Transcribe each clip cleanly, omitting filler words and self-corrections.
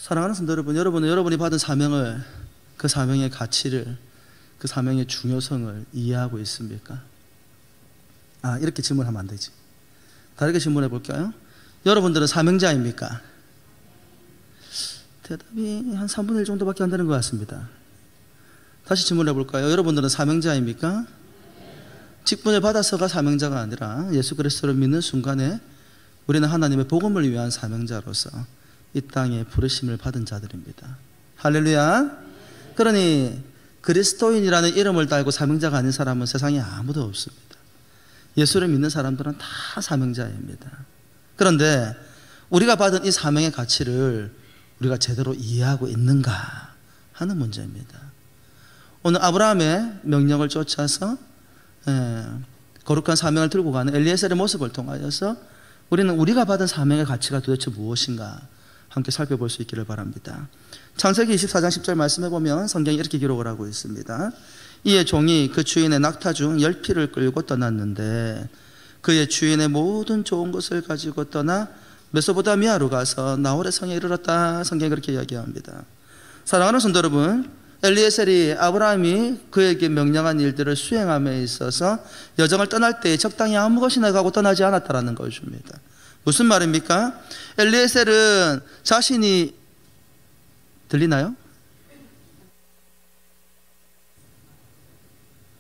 사랑하는 성도 여러분, 여러분이 받은 사명을, 그 사명의 가치를, 그 사명의 중요성을 이해하고 있습니까? 이렇게 질문하면 안 되지. 다르게 질문해 볼까요? 여러분들은 사명자입니까? 대답이 한 3분의 1 정도밖에 안 되는 것 같습니다. 다시 질문해 볼까요? 여러분들은 사명자입니까? 직분을 받아서가 사명자가 아니라 예수 그리스도를 믿는 순간에 우리는 하나님의 복음을 위한 사명자로서 이 땅에 부르심을 받은 자들입니다. 할렐루야. 그러니 그리스도인이라는 이름을 달고 사명자가 아닌 사람은 세상에 아무도 없습니다. 예수를 믿는 사람들은 다 사명자입니다. 그런데 우리가 받은 이 사명의 가치를 우리가 제대로 이해하고 있는가 하는 문제입니다. 오늘 아브라함의 명령을 쫓아서 거룩한 사명을 들고 가는 엘리에셀의 모습을 통하여서 우리는 우리가 받은 사명의 가치가 도대체 무엇인가 함께 살펴볼 수 있기를 바랍니다. 창세기 24장 10절 말씀해 보면 성경이 이렇게 기록을 하고 있습니다. 이에 종이 그 주인의 낙타 중 10피를 끌고 떠났는데 그의 주인의 모든 좋은 것을 가지고 떠나 메소포타미아로 가서 나홀의 성에 이르렀다. 성경이 그렇게 이야기합니다. 사랑하는 성도 여러분, 엘리에셀이 아브라함이 그에게 명령한 일들을 수행함에 있어서 여정을 떠날 때 적당히 아무 것이나 가고 떠나지 않았다는 것입니다. 무슨 말입니까? 엘리에셀은 자신이 들리나요?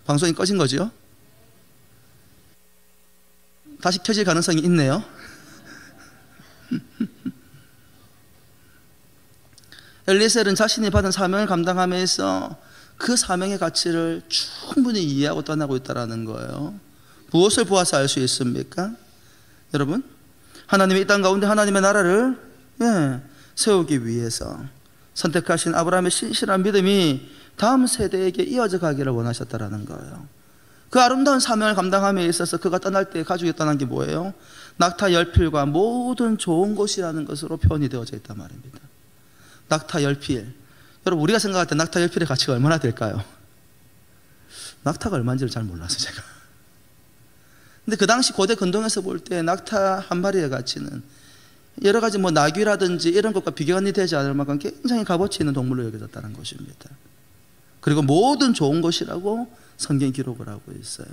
방송이 꺼진 거죠? 다시 켜질 가능성이 있네요. 엘리에셀은 자신이 받은 사명을 감당함에 있어 그 사명의 가치를 충분히 이해하고 떠나고 있다는 거예요. 무엇을 보아서 알 수 있습니까? 여러분, 하나님이 이 땅 가운데 하나님의 나라를 세우기 위해서 선택하신 아브라함의 신실한 믿음이 다음 세대에게 이어져 가기를 원하셨다는 거예요. 그 아름다운 사명을 감당함에 있어서 그가 떠날 때 가지고 떠난 게 뭐예요? 낙타 10필과 모든 좋은 것이라는 것으로 표현이 되어져 있단 말입니다. 낙타 10필. 여러분, 우리가 생각할 때 낙타 10필의 가치가 얼마나 될까요? 낙타가 얼마인지를 잘 몰라서 제가. 근데 그 당시 고대 근동에서 볼 때 낙타 한 마리의 가치는 여러 가지 나귀라든지 이런 것과 비교가 되지 않을 만큼 굉장히 값어치 있는 동물로 여겨졌다는 것입니다. 그리고 모든 좋은 것이라고 성경 기록을 하고 있어요.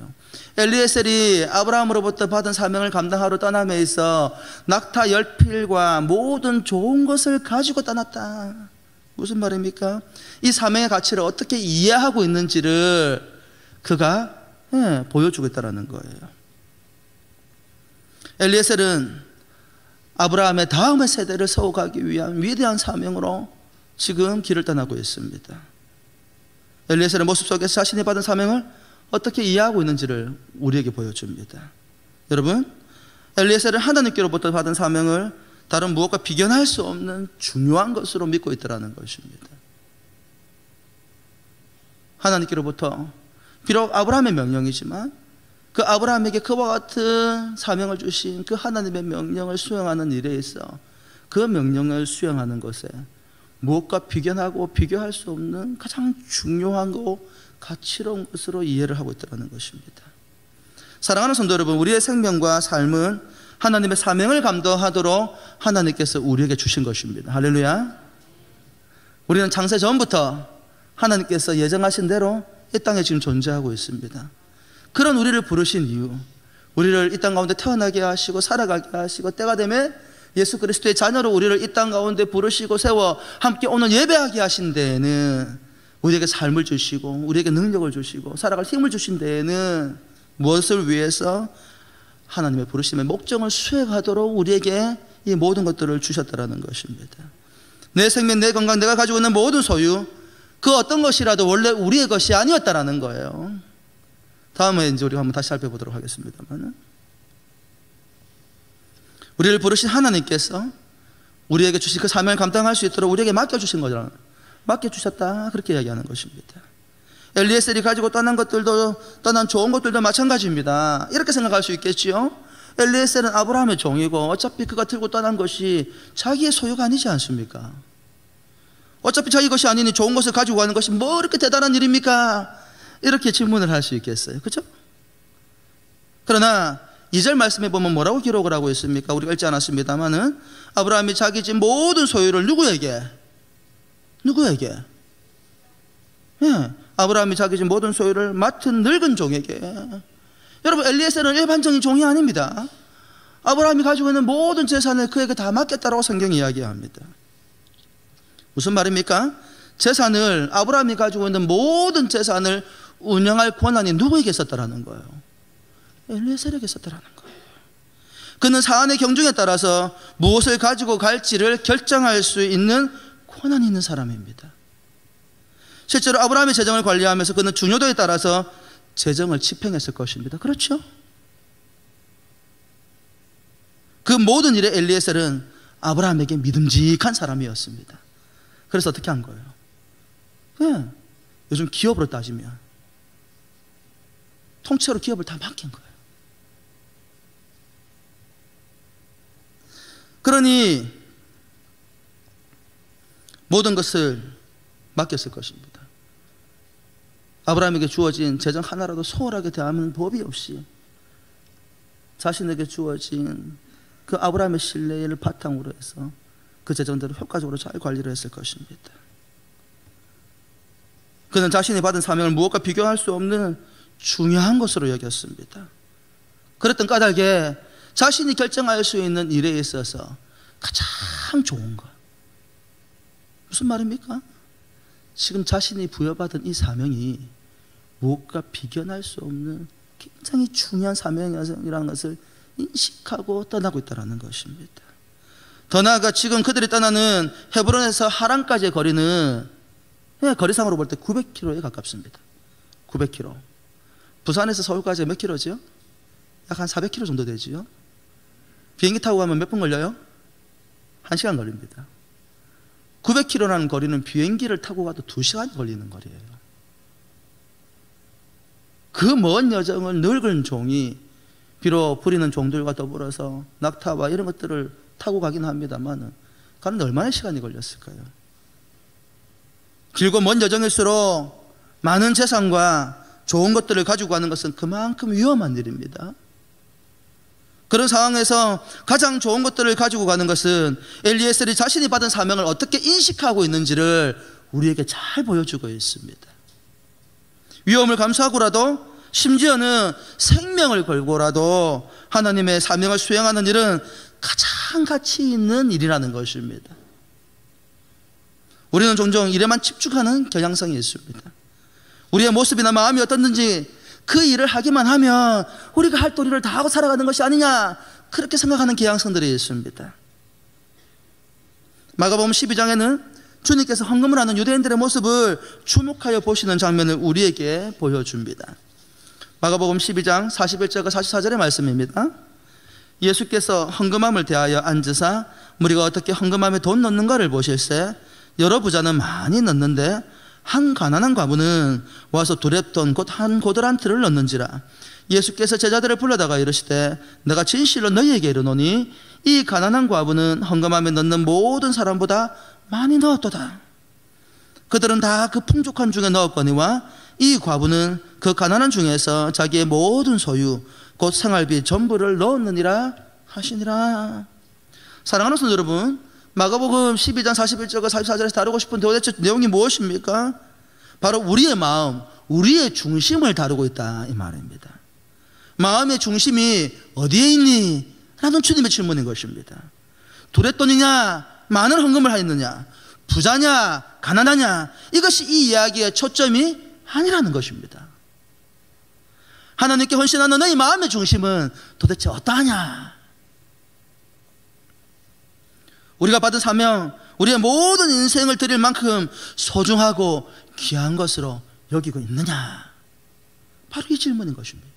엘리에셀이 아브라함으로부터 받은 사명을 감당하러 떠남에 있어 낙타 10필과 모든 좋은 것을 가지고 떠났다. 무슨 말입니까? 이 사명의 가치를 어떻게 이해하고 있는지를 그가 보여주고 있다는 거예요. 엘리에셀은 아브라함의 다음의 세대를 세워가기 위한 위대한 사명으로 지금 길을 떠나고 있습니다. 엘리에셀의 모습 속에서 자신이 받은 사명을 어떻게 이해하고 있는지를 우리에게 보여줍니다. 여러분, 엘리에셀은 하나님께로부터 받은 사명을 다른 무엇과 비견할 수 없는 중요한 것으로 믿고 있다는 것입니다. 하나님께로부터 비록 아브라함의 명령이지만 그 아브라함에게 그와 같은 사명을 주신 그 하나님의 명령을 수행하는 일에 있어 그 명령을 수행하는 것에 무엇과 비견하고 비교할 수 없는 가장 중요한 거, 가치로운 것으로 이해를 하고 있다는 것입니다. 사랑하는 성도 여러분, 우리의 생명과 삶은 하나님의 사명을 감당하도록 하나님께서 우리에게 주신 것입니다. 할렐루야. 우리는 창세 전부터 하나님께서 예정하신 대로 이 땅에 지금 존재하고 있습니다. 그런 우리를 부르신 이유, 우리를 이 땅 가운데 태어나게 하시고 살아가게 하시고 때가 되면 예수 그리스도의 자녀로 우리를 이 땅 가운데 부르시고 세워 함께 오늘 예배하게 하신 데에는 우리에게 삶을 주시고 우리에게 능력을 주시고 살아갈 힘을 주신 데에는 무엇을 위해서? 하나님의 부르심의 목적을 수행하도록 우리에게 이 모든 것들을 주셨다는 것입니다. 내 생명, 내 건강, 내가 가지고 있는 모든 소유, 그 어떤 것이라도 원래 우리의 것이 아니었다는 거예요. 다음에 이제 우리가 한번 다시 살펴보도록 하겠습니다만, 우리를 부르신 하나님께서 우리에게 주신 그 사명을 감당할 수 있도록 우리에게 맡겨주신 거잖아요. 맡겨주셨다, 그렇게 이야기하는 것입니다. 엘리에셀이 가지고 떠난 것들도, 떠난 좋은 것들도 마찬가지입니다. 이렇게 생각할 수 있겠지요. 엘리에셀은 아브라함의 종이고 어차피 그가 들고 떠난 것이 자기의 소유가 아니지 않습니까? 어차피 자기 것이 아니니 좋은 것을 가지고 가는 것이 뭐 이렇게 대단한 일입니까? 이렇게 질문을 할 수 있겠어요. 그렇죠? 그러나 2절 말씀에 보면 뭐라고 기록을 하고 있습니까? 우리가 읽지 않았습니다만은 아브라함이 자기 집 모든 소유를 누구에게? 누구에게? 예, 아브라함이 자기 집 모든 소유를 맡은 늙은 종에게. 여러분, 엘리에셀은 일반적인 종이 아닙니다. 아브라함이 가지고 있는 모든 재산을 그에게 다 맡겼다라고 성경이 이야기합니다. 무슨 말입니까? 재산을, 아브라함이 가지고 있는 모든 재산을 운영할 권한이 누구에게 있었다라는 거예요? 엘리에셀에게 있었다라는 거예요. 그는 사안의 경중에 따라서 무엇을 가지고 갈지를 결정할 수 있는 권한이 있는 사람입니다. 실제로 아브라함의 재정을 관리하면서 그는 중요도에 따라서 재정을 집행했을 것입니다. 그렇죠? 그 모든 일에 엘리에셀은 아브라함에게 믿음직한 사람이었습니다. 그래서 어떻게 한 거예요? 네, 요즘 기업으로 따지면 통째로 기업을 다 맡긴 거예요. 그러니 모든 것을 맡겼을 것입니다. 아브라함에게 주어진 재정 하나라도 소홀하게 대하는 법이 없이 자신에게 주어진 그 아브라함의 신뢰를 바탕으로 해서 그 재정대로 효과적으로 잘 관리를 했을 것입니다. 그는 자신이 받은 사명을 무엇과 비교할 수 없는 중요한 것으로 여겼습니다. 그랬던 까닭에 자신이 결정할 수 있는 일에 있어서 가장 좋은 것. 무슨 말입니까? 지금 자신이 부여받은 이 사명이 무엇과 비견할 수 없는 굉장히 중요한 사명이라는 것을 인식하고 떠나고 있다는 것입니다. 더 나아가 지금 그들이 떠나는 헤브론에서 하란까지의 거리는 거리상으로 볼 때 900km에 가깝습니다. 900km. 부산에서 서울까지 몇 킬로죠? 약 한 400km 정도 되지요. 비행기 타고 가면 몇 분 걸려요? 1시간 걸립니다. 900km라는 거리는 비행기를 타고 가도 2시간 걸리는 거리예요. 그 먼 여정을 늙은 종이, 비록 부리는 종들과 더불어서 낙타와 이런 것들을 타고 가긴 합니다만 가는데 얼마나 시간이 걸렸을까요? 길고 먼 여정일수록 많은 재산과 좋은 것들을 가지고 가는 것은 그만큼 위험한 일입니다. 그런 상황에서 가장 좋은 것들을 가지고 가는 것은 엘리에셀이 자신이 받은 사명을 어떻게 인식하고 있는지를 우리에게 잘 보여주고 있습니다. 위험을 감수하고라도, 심지어는 생명을 걸고라도 하나님의 사명을 수행하는 일은 가장 가치 있는 일이라는 것입니다. 우리는 종종 일에만 집중하는 경향성이 있습니다. 우리의 모습이나 마음이 어떻든지 그 일을 하기만 하면 우리가 할 도리를 다 하고 살아가는 것이 아니냐, 그렇게 생각하는 경향성들이 있습니다. 마가복음 12장에는 주님께서 헌금을 하는 유대인들의 모습을 주목하여 보시는 장면을 우리에게 보여줍니다. 마가복음 12장 41절과 44절의 말씀입니다. 예수께서 헌금함을 대하여 앉으사 무리가 어떻게 헌금함에 돈 넣는가를 보실세 여러 부자는 많이 넣는데 한 가난한 과부는 와서 두렙돈 곧 한 고들 틀을 넣는지라. 예수께서 제자들을 불러다가 이르시되 내가 진실로 너희에게 이르노니 이 가난한 과부는 헌금함에 넣는 모든 사람보다 많이 넣었도다. 그들은 다 그 풍족한 중에 넣었거니와 이 과부는 그 가난한 중에서 자기의 모든 소유 곧 생활비 전부를 넣었느니라 하시니라. 사랑하는 성도 여러분, 마가복음 12장 41절과 44절에서 다루고 싶은 도대체 내용이 무엇입니까? 바로 우리의 마음, 우리의 중심을 다루고 있다, 이 말입니다. 마음의 중심이 어디에 있니? 라는 주님의 질문인 것입니다. 두렛돈이냐, 많은 헌금을 하였느냐, 부자냐, 가난하냐, 이것이 이 이야기의 초점이 아니라는 것입니다. 하나님께 헌신하는 너희 마음의 중심은 도대체 어떠하냐? 우리가 받은 사명, 우리의 모든 인생을 드릴 만큼 소중하고 귀한 것으로 여기고 있느냐? 바로 이 질문인 것입니다.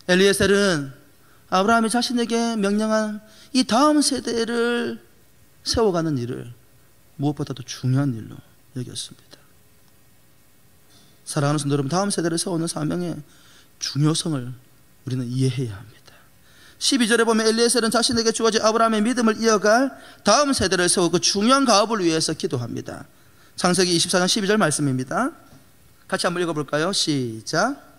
엘리에셀은 아브라함이 자신에게 명령한 이 다음 세대를 세워가는 일을 무엇보다도 중요한 일로 여겼습니다. 사랑하는 성도 여러분, 다음 세대를 세우는 사명의 중요성을 우리는 이해해야 합니다. 12절에 보면 엘리에셀은 자신에게 주어진 아브라함의 믿음을 이어갈 다음 세대를 세우고 그 중요한 가업을 위해서 기도합니다. 창세기 24장 12절 말씀입니다. 같이 한번 읽어볼까요? 시작.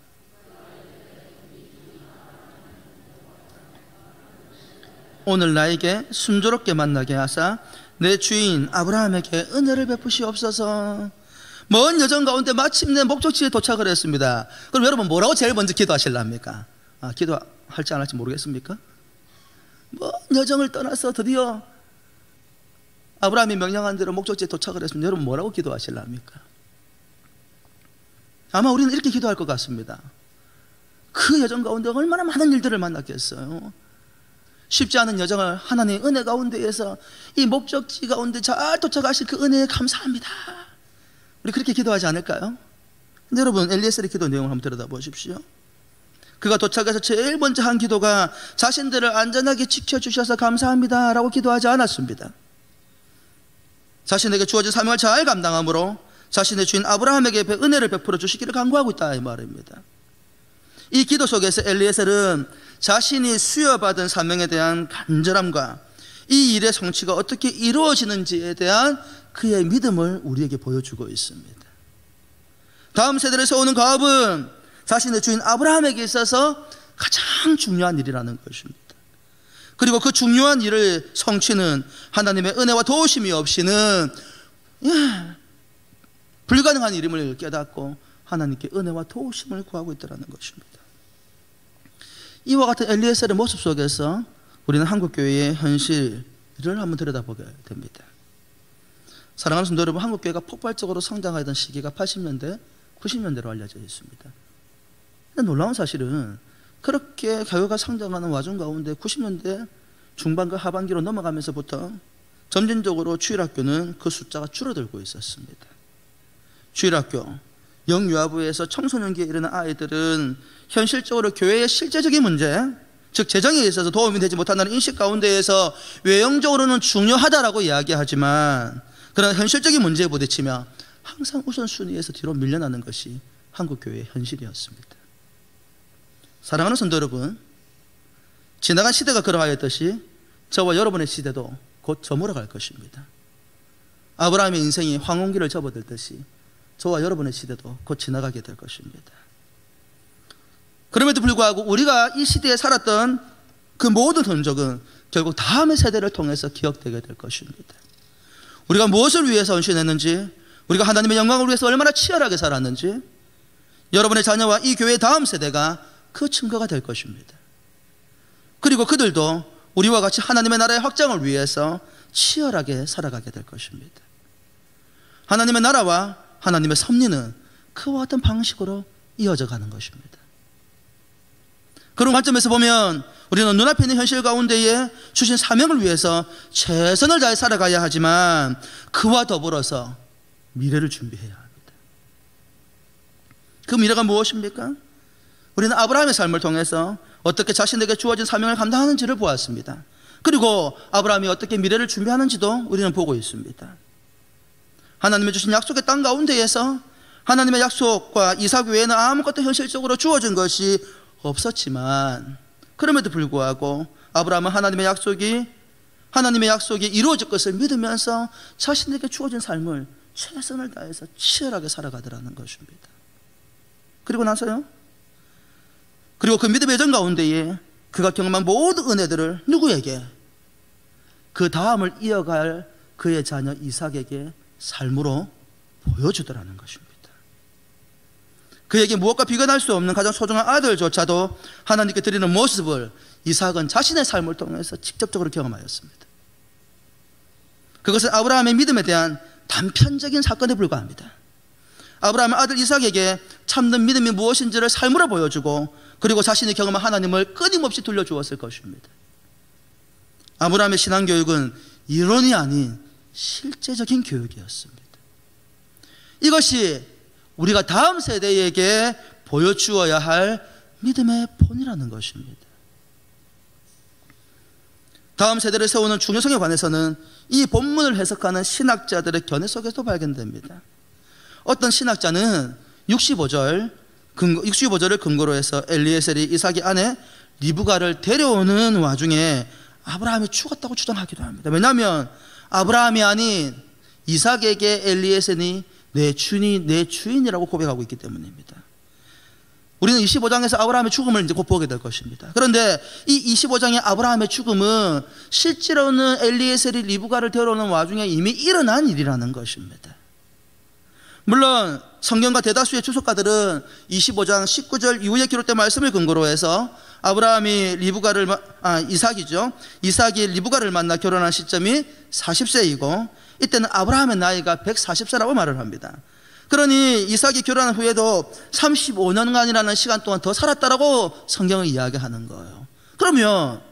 오늘 나에게 순조롭게 만나게 하사 내 주인 아브라함에게 은혜를 베푸시옵소서. 먼 여정 가운데 마침내 목적지에 도착을 했습니다. 그럼 여러분 뭐라고 제일 먼저 기도하실랍니까? 기도할지 안 할지 모르겠습니까? 먼 여정을 떠나서 드디어 아브라함이 명령한 대로 목적지에 도착을 했습니다. 여러분 뭐라고 기도하실랍니까? 아마 우리는 이렇게 기도할 것 같습니다. 그 여정 가운데 얼마나 많은 일들을 만났겠어요. 쉽지 않은 여정을 하나님의 은혜 가운데에서 이 목적지 가운데 잘 도착하실 그 은혜에 감사합니다. 우리 그렇게 기도하지 않을까요? 근데 여러분 엘리에셀의 기도 내용을 한번 들여다보십시오. 그가 도착해서 제일 먼저 한 기도가 자신들을 안전하게 지켜주셔서 감사합니다 라고 기도하지 않았습니다. 자신에게 주어진 사명을 잘 감당함으로 자신의 주인 아브라함에게 은혜를 베풀어 주시기를 간구하고 있다 이 말입니다. 이 기도 속에서 엘리에셀은 자신이 수여받은 사명에 대한 간절함과 이 일의 성취가 어떻게 이루어지는지에 대한 그의 믿음을 우리에게 보여주고 있습니다. 다음 세대를 세우는 가업은 자신의 주인 아브라함에게 있어서 가장 중요한 일이라는 것입니다. 그리고 그 중요한 일을 성취는 하나님의 은혜와 도우심이 없이는 불가능한 일임을 깨닫고 하나님께 은혜와 도우심을 구하고 있다는 것입니다. 이와 같은 엘리에셀의 모습 속에서 우리는 한국교회의 현실을 한번 들여다보게 됩니다. 사랑하는 성도 여러분, 한국교회가 폭발적으로 성장하던 시기가 80년대, 90년대로 알려져 있습니다. 근데 놀라운 사실은 그렇게 교회가 성장하는 와중 가운데 90년대 중반과 하반기로 넘어가면서부터 점진적으로 주일학교는 그 숫자가 줄어들고 있었습니다. 주일학교, 영유아부에서 청소년기에 이르는 아이들은 현실적으로 교회의 실제적인 문제, 즉 재정에 있어서 도움이 되지 못한다는 인식 가운데에서 외형적으로는 중요하다라고 이야기하지만 그러나 현실적인 문제에 부딪히며 항상 우선순위에서 뒤로 밀려나는 것이 한국교회의 현실이었습니다. 사랑하는 성도 여러분, 지나간 시대가 그러하였듯이 저와 여러분의 시대도 곧 저물어갈 것입니다. 아브라함의 인생이 황혼기를 접어들듯이 저와 여러분의 시대도 곧 지나가게 될 것입니다. 그럼에도 불구하고 우리가 이 시대에 살았던 그 모든 흔적은 결국 다음의 세대를 통해서 기억되게 될 것입니다. 우리가 무엇을 위해서 헌신했는지, 우리가 하나님의 영광을 위해서 얼마나 치열하게 살았는지 여러분의 자녀와 이 교회의 다음 세대가 그 증거가 될 것입니다. 그리고 그들도 우리와 같이 하나님의 나라의 확장을 위해서 치열하게 살아가게 될 것입니다. 하나님의 나라와 하나님의 섭리는 그와 같은 방식으로 이어져 가는 것입니다. 그런 관점에서 보면 우리는 눈앞에 있는 현실 가운데에 주신 사명을 위해서 최선을 다해 살아가야 하지만 그와 더불어서 미래를 준비해야 합니다. 그 미래가 무엇입니까? 우리는 아브라함의 삶을 통해서 어떻게 자신에게 주어진 사명을 감당하는지를 보았습니다. 그리고 아브라함이 어떻게 미래를 준비하는지도 우리는 보고 있습니다. 하나님의 주신 약속의 땅 가운데에서 하나님의 약속과 이삭 외에는 아무것도 현실적으로 주어진 것이 없었지만 그럼에도 불구하고 아브라함은 하나님의 약속이 이루어질 것을 믿으면서 자신에게 주어진 삶을 최선을 다해서 치열하게 살아가더라는 것입니다. 그리고 나서요, 그리고 그 믿음의 여정 가운데에 그가 경험한 모든 은혜들을 누구에게? 그 다음을 이어갈 그의 자녀 이삭에게 삶으로 보여주더라는 것입니다. 그에게 무엇과 비교할 수 없는 가장 소중한 아들조차도 하나님께 드리는 모습을 이삭은 자신의 삶을 통해서 직접적으로 경험하였습니다. 그것은 아브라함의 믿음에 대한 단편적인 사건에 불과합니다. 아브라함은 아들 이삭에게 참된 믿음이 무엇인지를 삶으로 보여주고 그리고 자신이 경험한 하나님을 끊임없이 들려주었을 것입니다. 아브라함의 신앙교육은 이론이 아닌 실제적인 교육이었습니다. 이것이 우리가 다음 세대에게 보여주어야 할 믿음의 본이라는 것입니다. 다음 세대를 세우는 중요성에 관해서는 이 본문을 해석하는 신학자들의 견해 속에서 발견됩니다. 어떤 신학자는 65절을 근거로 해서 엘리에셀이 이삭의 아내 리브가를 데려오는 와중에 아브라함이 죽었다고 주장하기도 합니다. 왜냐하면 아브라함이 아닌 이삭에게 엘리에셀이 내 주인이라고 고백하고 있기 때문입니다. 우리는 25장에서 아브라함의 죽음을 이제 곧 보게 될 것입니다. 그런데 이 25장의 아브라함의 죽음은 실제로는 엘리에셀이 리브가를 데려오는 와중에 이미 일어난 일이라는 것입니다. 물론 성경과 대다수의 주석가들은 25장 19절 이후에 기록된 말씀을 근거로 해서 아브라함이 이삭이 리브가를 만나 결혼한 시점이 40세이고 이때는 아브라함의 나이가 140세라고 말을 합니다. 그러니 이삭이 결혼한 후에도 35년간이라는 시간 동안 더 살았다라고 성경은 이야기하는 거예요. 그러면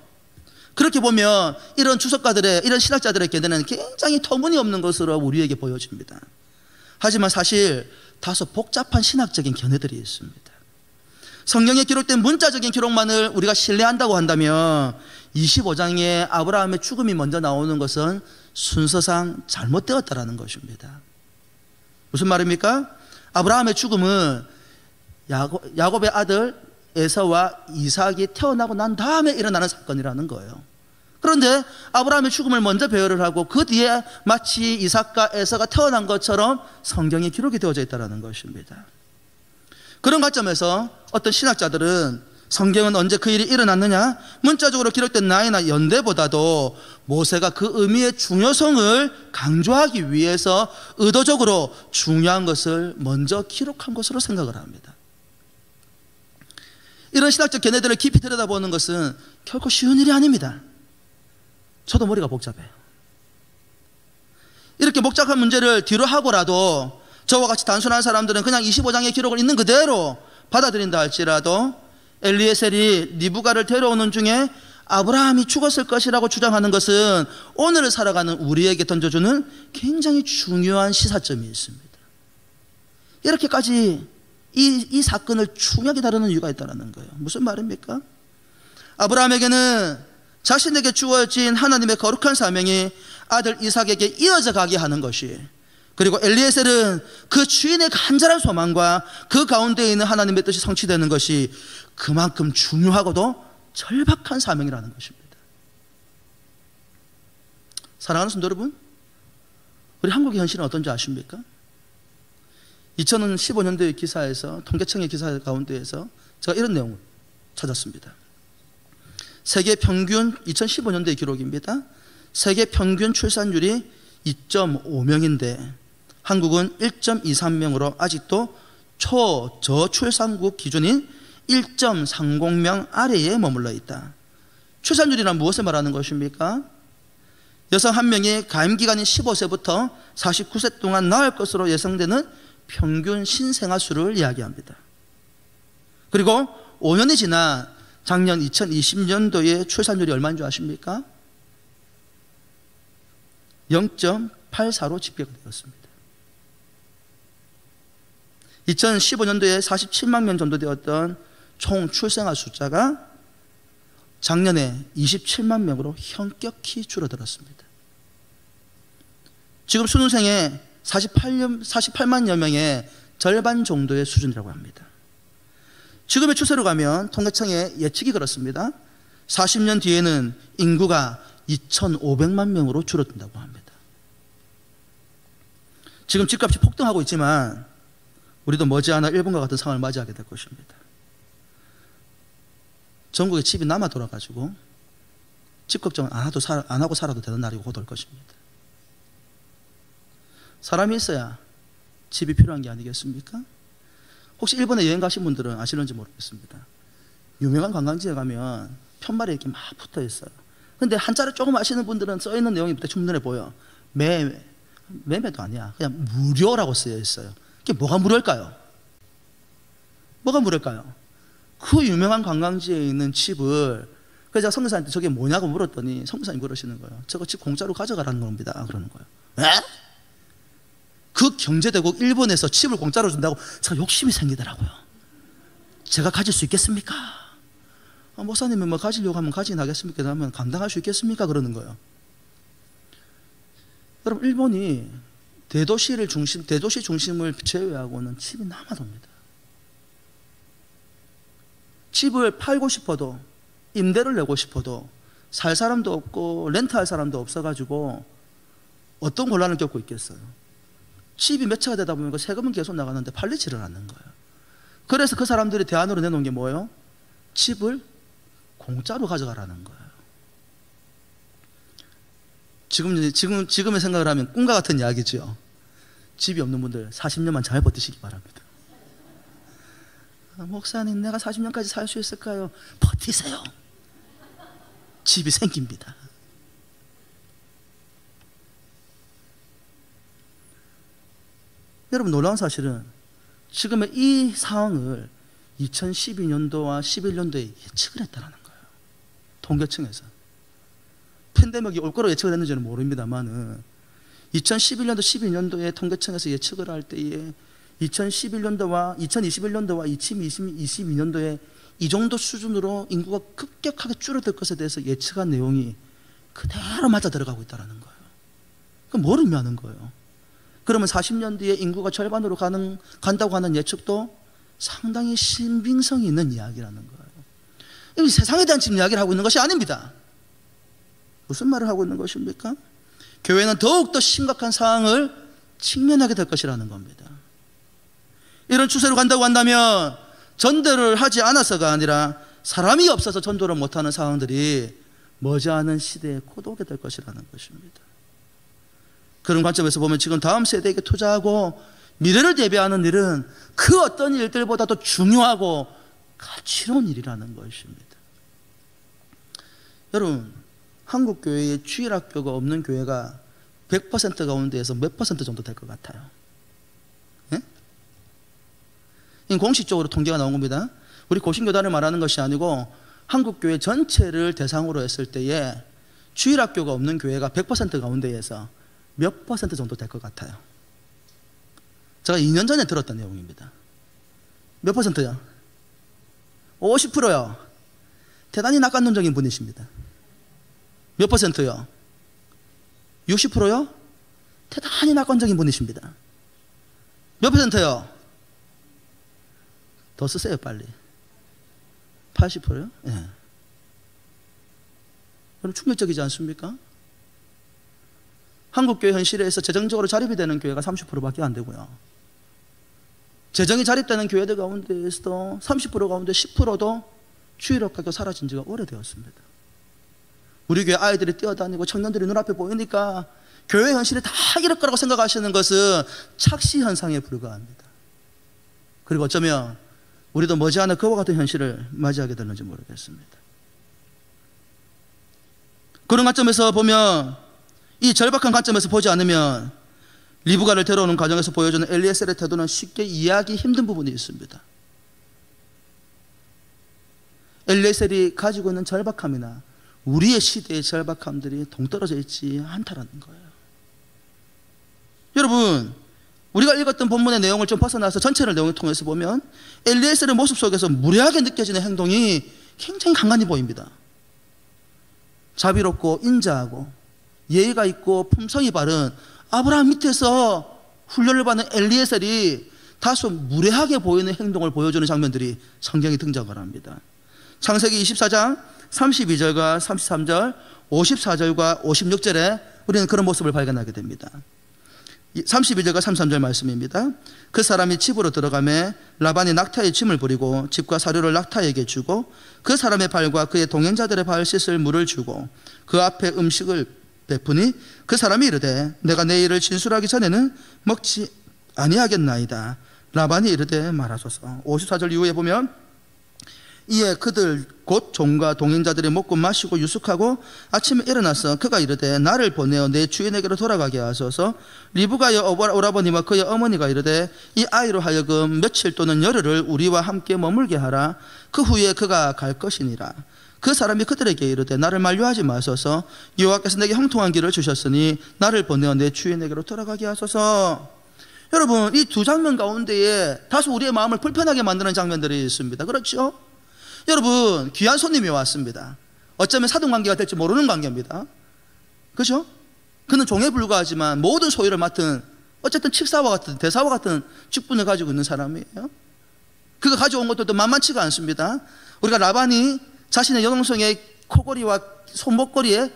그렇게 보면 이런 주석가들의, 이런 신학자들의 견해는 굉장히 터무니없는 것으로 우리에게 보여집니다. 하지만 사실 다소 복잡한 신학적인 견해들이 있습니다. 성경에 기록된 문자적인 기록만을 우리가 신뢰한다고 한다면 25장에 아브라함의 죽음이 먼저 나오는 것은 순서상 잘못되었다라는 것입니다. 무슨 말입니까? 아브라함의 죽음은 야곱의 아들 에서와 이삭이 태어나고 난 다음에 일어나는 사건이라는 거예요. 그런데 아브라함의 죽음을 먼저 배열을 하고 그 뒤에 마치 이삭과 에서가 태어난 것처럼 성경에 기록이 되어져 있다는 것입니다. 그런 관점에서 어떤 신학자들은 성경은 언제 그 일이 일어났느냐, 문자적으로 기록된 나이나 연대보다도 모세가 그 의미의 중요성을 강조하기 위해서 의도적으로 중요한 것을 먼저 기록한 것으로 생각을 합니다. 이런 신학적 견해들을 깊이 들여다보는 것은 결코 쉬운 일이 아닙니다. 저도 머리가 복잡해요. 이렇게 복잡한 문제를 뒤로 하고라도 저와 같이 단순한 사람들은 그냥 25장의 기록을 있는 그대로 받아들인다 할지라도 엘리에셀이 리브가를 데려오는 중에 아브라함이 죽었을 것이라고 주장하는 것은 오늘을 살아가는 우리에게 던져주는 굉장히 중요한 시사점이 있습니다. 이렇게까지 이 사건을 중요하게 다루는 이유가 있다는 거예요. 무슨 말입니까? 아브라함에게는 자신에게 주어진 하나님의 거룩한 사명이 아들 이삭에게 이어져 가게 하는 것이, 그리고 엘리에셀은 그 주인의 간절한 소망과 그 가운데 있는 하나님의 뜻이 성취되는 것이 그만큼 중요하고도 절박한 사명이라는 것입니다. 사랑하는 성도 여러분, 우리 한국의 현실은 어떤지 아십니까? 2015년도의 기사에서, 통계청의 기사 가운데에서 제가 이런 내용을 찾았습니다. 세계 평균, 2015년도의 기록입니다. 세계 평균 출산율이 2.5명인데 한국은 1.23명으로 아직도 저출산국 기준인 1.30명 아래에 머물러 있다. 출산율이란 무엇을 말하는 것입니까? 여성 한 명이 가임기간인 15세부터 49세 동안 낳을 것으로 예상되는 평균 신생아 수를 이야기합니다. 그리고 5년이 지난 작년 2020년도의 출산율이 얼마인 줄 아십니까? 0.84로 집계가 되었습니다. 2015년도에 47만 명 정도 되었던 총 출생아 숫자가 작년에 27만 명으로 현격히 줄어들었습니다. 지금 수능생의 48만여 명의 절반 정도의 수준이라고 합니다. 지금의 추세로 가면 통계청의 예측이 그렇습니다. 40년 뒤에는 인구가 2,500만 명으로 줄어든다고 합니다. 지금 집값이 폭등하고 있지만 우리도 머지않아 일본과 같은 상황을 맞이하게 될 것입니다. 전국에 집이 남아 돌아가지고 집 걱정 안 하고 살아도 되는 날이 곧 올 것입니다. 사람이 있어야 집이 필요한 게 아니겠습니까? 혹시 일본에 여행 가신 분들은 아시는지 모르겠습니다. 유명한 관광지에 가면 편말에 이렇게 막 붙어 있어요. 근데 한자를 조금 아시는 분들은 써 있는 내용이 대충 눈에 보여. 매매도 아니야. 그냥 무료라고 쓰여 있어요. 이게 뭐가 무료일까요? 뭐가 무료일까요? 그 유명한 관광지에 있는 집을, 그래서 제가 선교사한테 저게 뭐냐고 물었더니 선교사님 그러시는 거예요. 저거 집 공짜로 가져가라는 겁니다. 그러는 거예요. 에? 그 경제대국 일본에서 집을 공짜로 준다고 제가 욕심이 생기더라고요. 제가 가질 수 있겠습니까? 목사님은 뭐 가지려고 하면 가지긴 하겠습니까? 하면 감당할 수 있겠습니까? 그러는 거예요. 여러분, 일본이 대도시 중심을 제외하고는 집이 남아돕니다. 집을 팔고 싶어도, 임대를 내고 싶어도 살 사람도 없고 렌트할 사람도 없어가지고 어떤 곤란을 겪고 있겠어요. 집이 몇 채가 되다 보면 세금은 계속 나가는데 팔리지를 않는 거예요. 그래서 그 사람들이 대안으로 내놓은 게 뭐예요? 집을 공짜로 가져가라는 거예요. 지금의 생각을 하면 꿈과 같은 이야기죠. 집이 없는 분들 40년만 잘 버티시기 바랍니다. 목사님, 내가 40년까지 살 수 있을까요? 버티세요. 집이 생깁니다. 여러분, 놀라운 사실은 지금의 이 상황을 2012년도와 11년도에 예측을 했다는 거예요. 통계청에서. 팬데믹이 올 거로 예측을 했는지는 모릅니다만은 2011년도, 12년도에 통계청에서 예측을 할 때에 2021년도와 2022년도에 이 정도 수준으로 인구가 급격하게 줄어들 것에 대해서 예측한 내용이 그대로 맞아 들어가고 있다는 거예요. 그럼 뭘 의미하는 거예요? 그러면 40년 뒤에 인구가 절반으로 간다고 하는 예측도 상당히 신빙성이 있는 이야기라는 거예요. 이 세상에 대한 지금 이야기를 하고 있는 것이 아닙니다. 무슨 말을 하고 있는 것입니까? 교회는 더욱더 심각한 상황을 직면하게 될 것이라는 겁니다. 이런 추세로 간다고 한다면 전도를 하지 않아서가 아니라 사람이 없어서 전도를 못하는 상황들이 머지않은 시대에 고도게 될 것이라는 것입니다. 그런 관점에서 보면 지금 다음 세대에게 투자하고 미래를 대비하는 일은 그 어떤 일들보다도 중요하고 가치로운 일이라는 것입니다. 여러분, 한국 교회에 주일학교가 없는 교회가 100% 가운데에서 몇 퍼센트 정도 될 것 같아요? 예? 공식적으로 통계가 나온 겁니다. 우리 고신교단을 말하는 것이 아니고 한국 교회 전체를 대상으로 했을 때에 주일학교가 없는 교회가 100% 가운데에서 몇 퍼센트 정도 될 것 같아요? 제가 2년 전에 들었던 내용입니다. 몇 퍼센트요? 50%요. 대단히 낙관론적인 분이십니다. 몇 퍼센트요? 60%요? 대단히 낙관적인 분이십니다. 몇 퍼센트요? 더 쓰세요, 빨리. 80%요? 예. 여러분, 충격적이지 않습니까? 한국교회 현실에서 재정적으로 자립이 되는 교회가 30%밖에 안 되고요. 재정이 자립되는 교회들 가운데에서도 30% 가운데 10%도 주일학교가 사라진 지가 오래되었습니다. 우리 교회 아이들이 뛰어다니고 청년들이 눈앞에 보이니까 교회 현실이 다 이럴 거라고 생각하시는 것은 착시 현상에 불과합니다. 그리고 어쩌면 우리도 머지않아 그와 같은 현실을 맞이하게 되는지 모르겠습니다. 그런 관점에서 보면, 이 절박한 관점에서 보지 않으면 리브가를 데려오는 과정에서 보여주는 엘리에셀의 태도는 쉽게 이해하기 힘든 부분이 있습니다. 엘리에셀이 가지고 있는 절박함이나 우리의 시대의 절박함들이 동떨어져 있지 않다라는 거예요. 여러분, 우리가 읽었던 본문의 내용을 좀 벗어나서 전체를 내용을 통해서 보면 엘리에셀의 모습 속에서 무례하게 느껴지는 행동이 굉장히 간간히 보입니다. 자비롭고 인자하고 예의가 있고 품성이 바른 아브라함 밑에서 훈련을 받는 엘리에셀이 다소 무례하게 보이는 행동을 보여주는 장면들이 성경에 등장을 합니다. 창세기 24장 32절과 33절, 54절과 56절에 우리는 그런 모습을 발견하게 됩니다. 32절과 33절 말씀입니다. 그 사람이 집으로 들어가매 라반이 낙타의 짐을 부리고 집과 사료를 낙타에게 주고 그 사람의 발과 그의 동행자들의 발 씻을 물을 주고 그 앞에 음식을 베푸니 그 사람이 이르되 내가 내 일을 진술하기 전에는 먹지 아니하겠나이다. 라반이 이르되 말하소서. 54절 이후에 보면 이에 그들 곧 종과 동행자들이 먹고 마시고 유숙하고 아침에 일어나서 그가 이르되 나를 보내어 내 주인에게로 돌아가게 하소서. 리브가의 오라버니와 그의 어머니가 이르되 이 아이로 하여금 며칠 또는 열흘을 우리와 함께 머물게 하라. 그 후에 그가 갈 것이니라. 그 사람이 그들에게 이르되 나를 만류하지 마소서. 여호와께서 내게 형통한 길을 주셨으니 나를 보내어 내 주인에게로 돌아가게 하소서. 여러분, 이 두 장면 가운데에 다소 우리의 마음을 불편하게 만드는 장면들이 있습니다. 그렇죠? 여러분, 귀한 손님이 왔습니다. 어쩌면 사돈관계가 될지 모르는 관계입니다. 그죠? 그는 종에 불과하지만 모든 소유를 맡은 어쨌든 칙사와 같은 대사와 같은 직분을 가지고 있는 사람이에요. 그가 가져온 것도 만만치가 않습니다. 우리가 라반이 자신의 여동생의 코걸이와 손목걸이에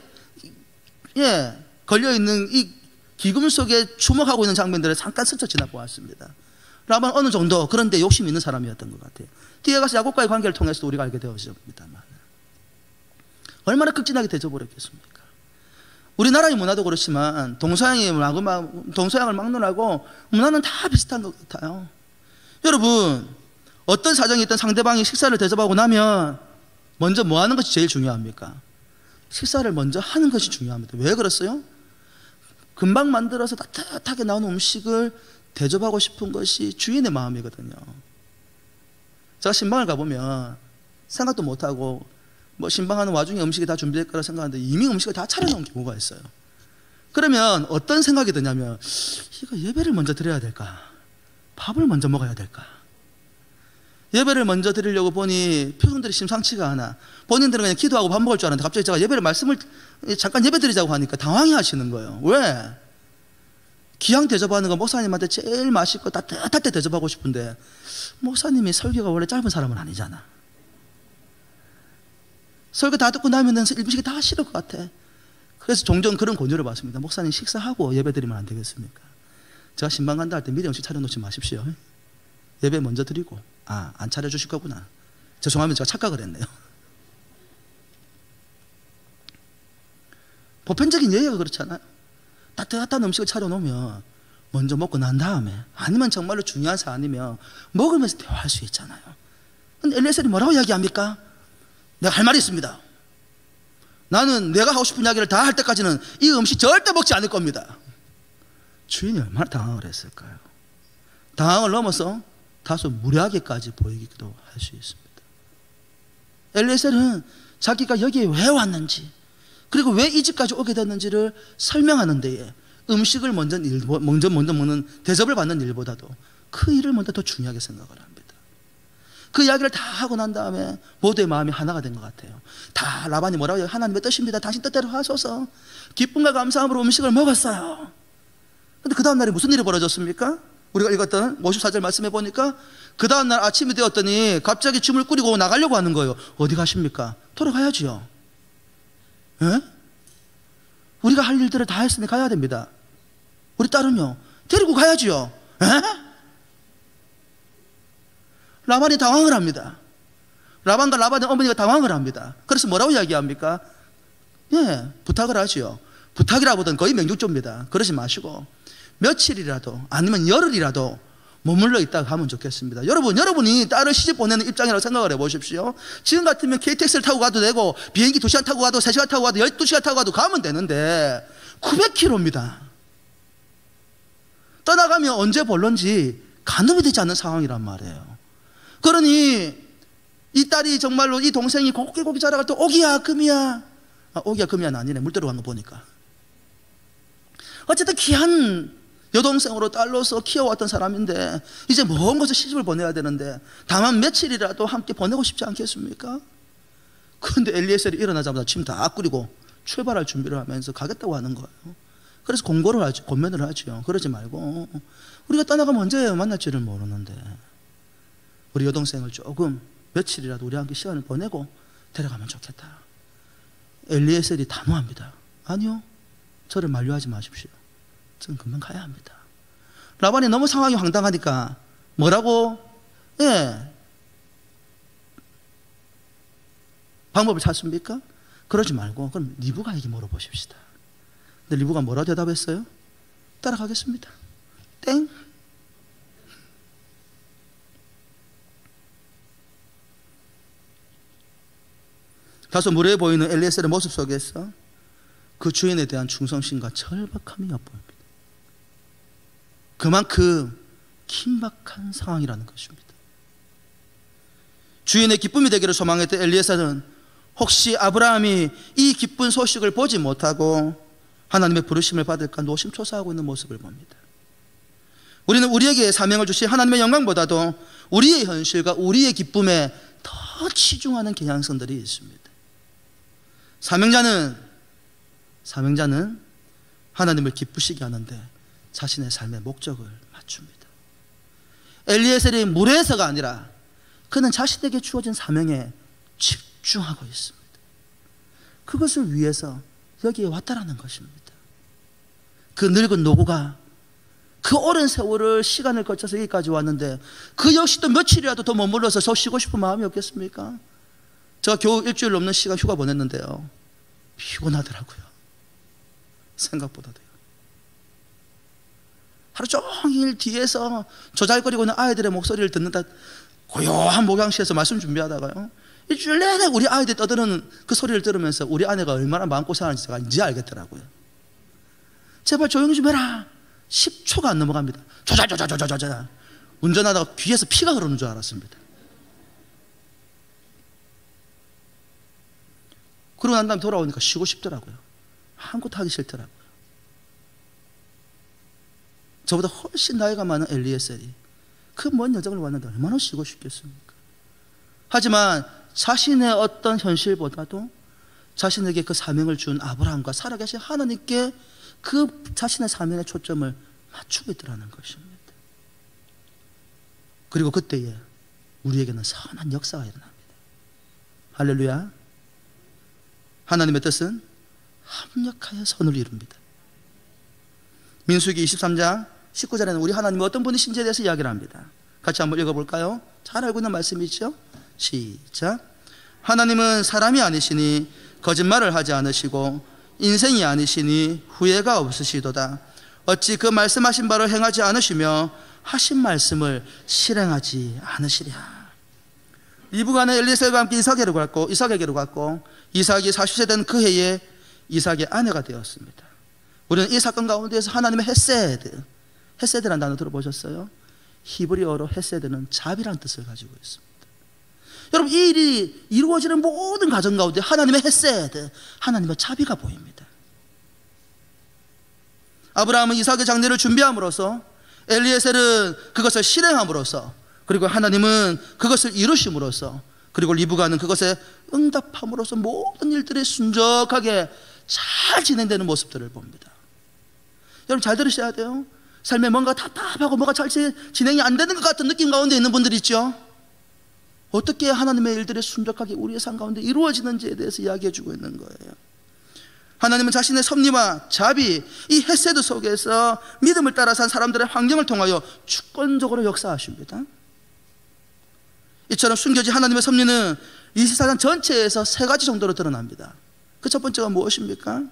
걸려있는 이 기금 속에 주목하고 있는 장면들을 잠깐 스쳐 지나보았습니다. 라반 어느 정도 그런데 욕심이 있는 사람이었던 것 같아요. 뒤에 가서 야곱과의 관계를 통해서 우리가 알게 되었습니다만 얼마나 극진하게 대접을했겠습니까? 우리나라의 문화도 그렇지만 동서양을 막론하고 문화는 다 비슷한 것 같아요. 여러분, 어떤 사정이 있든 상대방이 식사를 대접하고 나면 먼저 뭐 하는 것이 제일 중요합니까? 식사를 먼저 하는 것이 중요합니다. 왜 그랬어요? 금방 만들어서 따뜻하게 나오는 음식을 대접하고 싶은 것이 주인의 마음이거든요. 제가 신방을 가보면 생각도 못하고 뭐 신방하는 와중에 음식이 다 준비될 거라 생각하는데 이미 음식을 다 차려놓은 경우가 있어요. 그러면 어떤 생각이 드냐면 이거 예배를 먼저 드려야 될까? 밥을 먼저 먹어야 될까? 예배를 먼저 드리려고 보니 표정들이 심상치가 않아. 본인들은 그냥 기도하고 밥 먹을 줄 알았는데 갑자기 제가 말씀을 잠깐 예배 드리자고 하니까 당황해 하시는 거예요. 왜? 기왕 대접하는 거 목사님한테 제일 맛있고 따뜻할 때 대접하고 싶은데 목사님이 설교가 원래 짧은 사람은 아니잖아. 설교 다 듣고 나면 음식이 다 싫을 것 같아. 그래서 종종 그런 권유를 받습니다. 목사님 식사하고 예배 드리면 안 되겠습니까? 제가 신방 간다 할 때 미리 음식 차려놓지 마십시오. 예배 먼저 드리고 안 차려주실 거구나. 죄송하면 제가 착각을 했네요. 보편적인 예의가 그렇잖아요. 따뜻한 음식을 차려놓으면 먼저 먹고 난 다음에 아니면 정말로 중요한 사안이면 먹으면서 대화할 수 있잖아요. 근데 엘리에셀이 뭐라고 이야기합니까? 내가 할 말이 있습니다. 나는 내가 하고 싶은 이야기를 다 할 때까지는 이 음식 절대 먹지 않을 겁니다. 주인이 얼마나 당황을 했을까요? 당황을 넘어서 다소 무례하게까지 보이기도 할 수 있습니다. 엘리에셀은 자기가 여기에 왜 왔는지 그리고 왜 이 집까지 오게 됐는지를 설명하는 데에 음식을 먼저 먹는 대접을 받는 일보다도 그 일을 먼저 더 중요하게 생각을 합니다. 그 이야기를 다 하고 난 다음에 모두의 마음이 하나가 된 것 같아요. 다 라반이 뭐라고 해요? 하나님의 뜻입니다. 당신 뜻대로 하소서. 기쁨과 감사함으로 음식을 먹었어요. 근데 그 다음 날에 무슨 일이 벌어졌습니까? 우리가 읽었던 54절 말씀해 보니까 그 다음 날 아침이 되었더니 갑자기 짐을 꾸리고 나가려고 하는 거예요. 어디 가십니까? 돌아가야지요. 예? 우리가 할 일들을 다 했으니 가야 됩니다. 우리 딸은요? 데리고 가야지요. 예? 라반이 당황을 합니다. 라반과 라반의 어머니가 당황을 합니다. 그래서 뭐라고 이야기합니까? 예, 부탁을 하지요. 부탁이라보다는 거의 명중조입니다. 그러지 마시고 며칠이라도 아니면 열흘이라도 머물러 있다가 가면 좋겠습니다. 여러분이 딸을 시집 보내는 입장이라고 생각을 해보십시오. 지금 같으면 KTX를 타고 가도 되고 비행기 2시간 타고 가도 3시간 타고 가도 12시간 타고 가도 가면 되는데 900km입니다. 떠나가면 언제 볼런지 가늠이 되지 않는 상황이란 말이에요. 그러니 이 딸이 정말로 이 동생이 고기 자라갈 때 오기야 금이야 오기야 금이야는 아니네. 물 들어간 거 보니까 어쨌든 귀한 여동생으로 딸로서 키워왔던 사람인데 이제 먼 곳에 시집을 보내야 되는데 다만 며칠이라도 함께 보내고 싶지 않겠습니까? 그런데 엘리에셀이 일어나자마자 짐 다 꾸리고 출발할 준비를 하면서 가겠다고 하는 거예요. 그래서 권면을 하죠. 그러지 말고 우리가 떠나가면 언제 만날지를 모르는데 우리 여동생을 조금 며칠이라도 우리와 함께 시간을 보내고 데려가면 좋겠다. 엘리에셀이 단호합니다. 아니요, 저를 만류하지 마십시오. 저는 금방 가야 합니다. 라반이 너무 상황이 황당하니까 뭐라고? 방법을 찾습니까? 그러지 말고 그럼 리브가에게 물어보십시다. 근데 리브가 뭐라고 대답했어요? 따라가겠습니다. 땡. 다소 무례해 보이는 엘리에셀의 모습 속에서 그 주인에 대한 충성심과 절박함이 엿보입니다. 그만큼 긴박한 상황이라는 것입니다. 주인의 기쁨이 되기를 소망했던 엘리에셀은 혹시 아브라함이 이 기쁜 소식을 보지 못하고 하나님의 부르심을 받을까 노심초사하고 있는 모습을 봅니다. 우리는 우리에게 사명을 주신 하나님의 영광보다도 우리의 현실과 우리의 기쁨에 더 치중하는 경향성들이 있습니다. 사명자는 하나님을 기쁘시게 하는데 자신의 삶의 목적을 맞춥니다. 엘리에셀이 무례해서가 아니라 그는 자신에게 주어진 사명에 집중하고 있습니다. 그것을 위해서 여기에 왔다라는 것입니다. 그 늙은 노구가 그 오랜 세월을 시간을 거쳐서 여기까지 왔는데 그 역시 또 며칠이라도 더 머물러서 저 쉬고 싶은 마음이 없겠습니까? 제가 겨우 일주일 넘는 시간 휴가 보냈는데요, 피곤하더라고요. 생각보다도요. 하루 종일 뒤에서 조잘거리고 있는 아이들의 목소리를 듣는다, 고요한 목양실에서 말씀 준비하다가요, 일주일 내내 우리 아이들이 떠드는 그 소리를 들으면서 우리 아내가 얼마나 마음고생하는지 제가 이제 알겠더라고요. 제발 조용히 좀 해라. 10초가 안 넘어갑니다. 조잘조잘조잘조잘 운전하다가 귀에서 피가 흐르는 줄 알았습니다. 그러고 난 다음에 돌아오니까 쉬고 싶더라고요. 아무것도 하기 싫더라고요. 저보다 훨씬 나이가 많은 엘리에셀이 그 먼 여정을 왔는데 얼마나 쉬고 싶겠습니까? 하지만 자신의 어떤 현실보다도 자신에게 그 사명을 준 아브라함과 살아계신 하나님께 그 자신의 사명의 초점을 맞추고 있더라는 것입니다. 그리고 그때에 우리에게는 선한 역사가 일어납니다. 할렐루야. 하나님의 뜻은 합력하여 선을 이룹니다. 민수기 23장 19절에는 우리 하나님이 어떤 분이신지에 대해서 이야기를 합니다. 같이 한번 읽어볼까요? 잘 알고 있는 말씀이죠? 시작. 하나님은 사람이 아니시니 거짓말을 하지 않으시고 인생이 아니시니 후회가 없으시도다. 어찌 그 말씀하신 바를 행하지 않으시며 하신 말씀을 실행하지 않으시랴. 리브가는 엘리에셀과 함께 이삭에게로 갔고 이삭이 40세 된 그 해에 이삭의 아내가 되었습니다. 우리는 이 사건 가운데에서 하나님의 헤세드라는 단어 들어보셨어요? 히브리어로 헤세드는 자비라는 뜻을 가지고 있습니다. 여러분, 이 일이 이루어지는 모든 가정 가운데 하나님의 헤세드, 하나님의 자비가 보입니다. 아브라함은 이삭의 장례를 준비함으로써, 엘리에셀은 그것을 실행함으로써, 그리고 하나님은 그것을 이루심으로써, 그리고 리브가는 그것에 응답함으로써 모든 일들이 순적하게 잘 진행되는 모습들을 봅니다. 여러분, 잘 들으셔야 돼요. 삶에 뭔가 답답하고 뭐가 잘 진행이 안 되는 것 같은 느낌 가운데 있는 분들 있죠? 어떻게 하나님의 일들이 순적하게 우리의 삶 가운데 이루어지는지에 대해서 이야기해 주고 있는 거예요. 하나님은 자신의 섭리와 자비, 이 헤세드 속에서 믿음을 따라 산 사람들의 환경을 통하여 주권적으로 역사하십니다. 이처럼 숨겨진 하나님의 섭리는 이 세상 전체에서 세 가지 정도로 드러납니다. 그 첫 번째가 무엇입니까?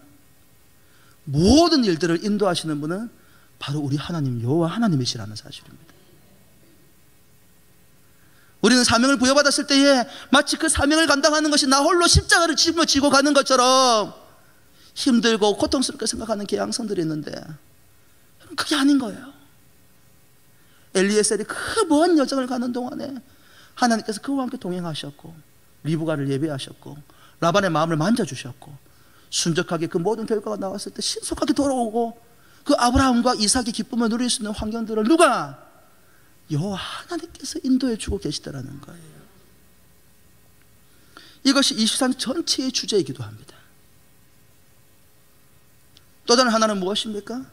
모든 일들을 인도하시는 분은 바로 우리 하나님 여호와 하나님이시라는 사실입니다. 우리는 사명을 부여받았을 때에 마치 그 사명을 감당하는 것이 나 홀로 십자가를 짊어지고 가는 것처럼 힘들고 고통스럽게 생각하는 개양성들이 있는데, 그게 아닌 거예요. 엘리에셀이 그 먼 여정을 가는 동안에 하나님께서 그와 함께 동행하셨고, 리브가를 예배하셨고, 라반의 마음을 만져주셨고, 순적하게 그 모든 결과가 나왔을 때 신속하게 돌아오고, 그 아브라함과 이삭의 기쁨을 누릴 수 있는 환경들을 누가? 여호와 하나님께서 인도해 주고 계시다라는 거예요. 이것이 23년 전체의 주제이기도 합니다. 또 다른 하나는 무엇입니까?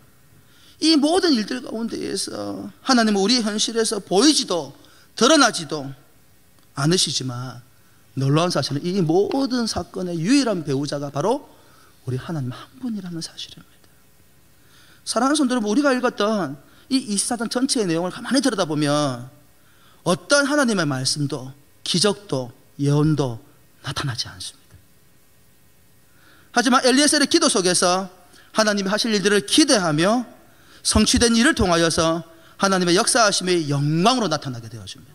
이 모든 일들 가운데에서 하나님은 우리의 현실에서 보이지도 드러나지도 않으시지만 놀라운 사실은 이 모든 사건의 유일한 배우자가 바로 우리 하나님 한 분이라는 사실입니다. 사랑하는 성도 여러분, 우리가 읽었던 이 24장 전체의 내용을 가만히 들여다보면 어떤 하나님의 말씀도 기적도 예언도 나타나지 않습니다. 하지만 엘리에셀의 기도 속에서 하나님이 하실 일들을 기대하며 성취된 일을 통하여서 하나님의 역사하심의 영광으로 나타나게 되어집니다.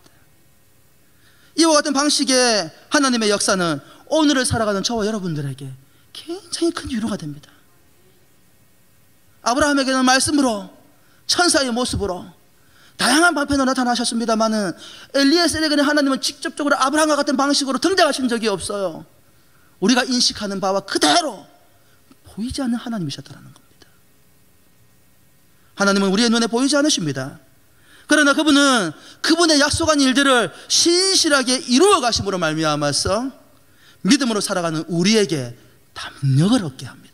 이와 같은 방식의 하나님의 역사는 오늘을 살아가는 저와 여러분들에게 굉장히 큰 위로가 됩니다. 아브라함에게는 말씀으로, 천사의 모습으로, 다양한 방편으로 나타나셨습니다마는 엘리에셀에게는 하나님은 직접적으로 아브라함과 같은 방식으로 등장하신 적이 없어요. 우리가 인식하는 바와 그대로 보이지 않는 하나님이셨다는 겁니다. 하나님은 우리의 눈에 보이지 않으십니다. 그러나 그분은 그분의 약속한 일들을 신실하게 이루어 가심으로 말미암아서 믿음으로 살아가는 우리에게 담력을 얻게 합니다.